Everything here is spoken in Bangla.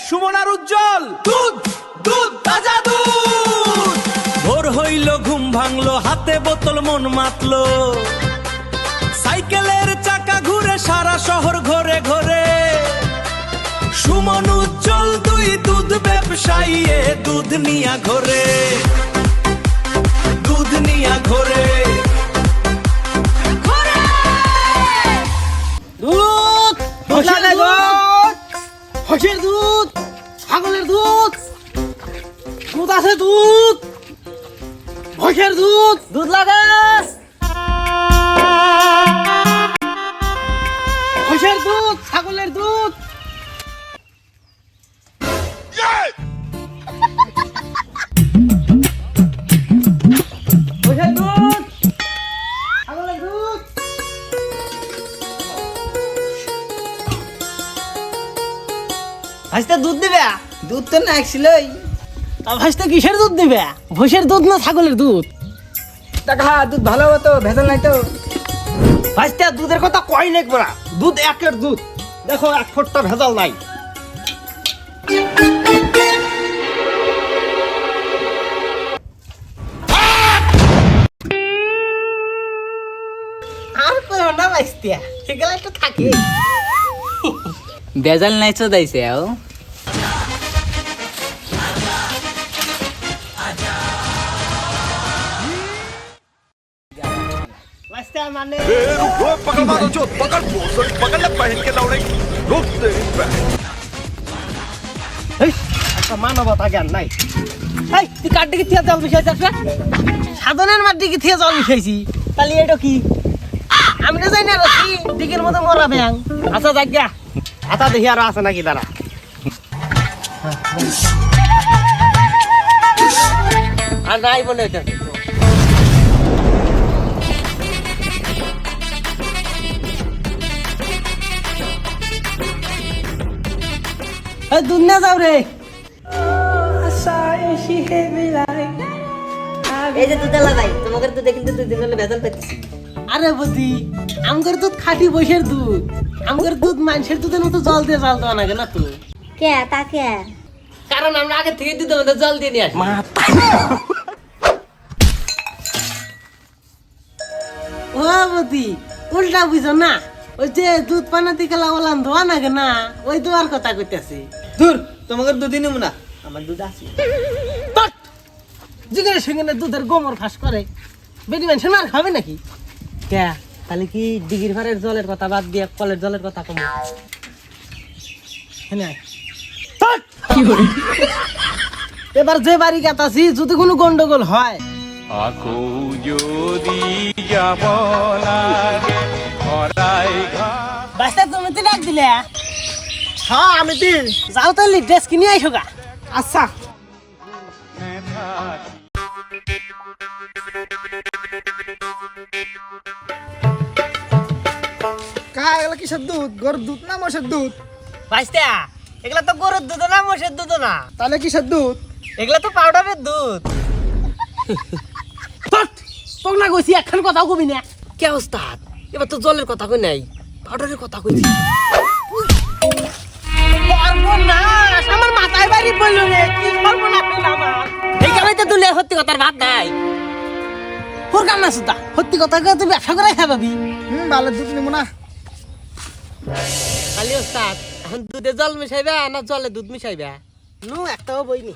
সুমন আর উজ্জ্বল, দুধ দুধ তাজা দুধ। ভোর হইল ঘুম ভাঙলো, হাতে বোতল মন মাতলো, সাইকেলের চাকা ঘুরে সারা শহর ঘরে ঘরে। সুমন উজ্জ্বল দুই দুধ ব্যবসায়ী, দুধ নিয়া ঘরে, দুধ নিয়া ঘরে। দুধ, মোষের দুধ, হাঁসের দুধ, ছাগলের দুধ, দুধ আছে দুধ, হাঁসের দুধ, দুধ লাগে, হাঁসের দুধ, ছাগলের দুধ। হাঁসের দুধ, ছাগলের দুধ। ভাইস্তা দুধ দিবে? দুধ তো না ছিলই। তা ভাইস্তা কিসের দুধ দিবে? ভৈষের দুধ না ছাগলের দুধ? টাকা দুধ ভালো হতো, ভেজাল নাই তো। ভাইস্তা দুধের কথা কই নেক বড়া, দুধ একের দুধ, দেখো এক ফোঁটা ভেজাল নাই। আর কই না ভাইস্তা, এগুলা একটু থাকে। ভেজাল নাই তো দাইছে আও। ভাইস্তা মানে पकड़ मारो जो पकड़ पकड़ ले पहन के दौड़े रुक तेरी এই একটা মানবতা জ্ঞান নাই। এই তুই কার দিকে থিয়া জল মিশাইছিস রে? সাধনের মার দিকে থিয়া জল মিশাইছি, তাহলে এটা কি? আমি না জানি না কি দিকের মতো মরা ব্যাং। আচ্ছা যাক গা, আতা দেখি আরো আছে নাকি দাঁড়া। আর নাই বলে এটা দুধ না যাও রে। এই যে দুধওয়ালা ভাই, তোমাদের দুধে কিন্তু 2 দিন হলে ভেজাল পেতেছি। আরে বুদ্ধি, আমগর দুধ খাঁটি বৈশের দুধ, আমগর দুধ মানুষের দুধের মতো জল দিয়ে জাল দেওয়া লাগে না তো। কে তা কে? কারণ আমরা আগে থেকে দুধের মধ্যে জল দিয়ে নিয়ে আসি। ও বুদ্ধি, উল্টা বুঝো না, ওই যে দুধ পানাতে খেলা ওলান ধোয়া নাগে না, ওই দোয়ার কথা কইতেছি। দূর তোমাদের দুধই নেব না, আমার দুধ আছে। যেখানে সেখানে দুধের গোমর ফাঁস করে, বেটি মানুষ আর খাবে নাকি? কে তাহলে কি দিঘির ভাড়ের জলের কথা বাদ দিয়ে কলের জলের কথা কম? এবার যে বাড়ি কাটাছি, যদি কোনো গন্ডগোল হয়, आँखों যদি যাব লাগে খরাই ঘাম। বাস্তা তুমি তো ডাক দিলে। হ্যাঁ আমি দিল, যাও তাহলে ড্রেস কিনে আইসো গা। আচ্ছা কা এগুলা কিসের দুধ? গরুর দুধ না মোষের দুধ? বাস্তা, এগুলা তো গরুর দুধ না, মোষের দুধ না, তাহলে কিসের দুধ? এগুলা তো পাউডারের দুধ। তোর না কইছি একখান কথাও কবি না। কে ওস্তাদ, এবার তো জলের কথা কই নাই, পাউডারের কথা কইছি। সর্বনাশ, আমার মাথায় বাড়ি পড়লো রে, কি সর্বনাশ হইলো আমার। এই কারণে তো দুনিয়া সত্যি কথার ভাত নাই। ওর কাম না সুতা, সত্যি কথা কয়ে তুই ব্যবসা করাই খাবি। ভালো দুধ নেব না। খালি ওস্তাদ, এখন দুধে জল মিশাইবা না জলে দুধ মিশাইবা? একটাও বইনি।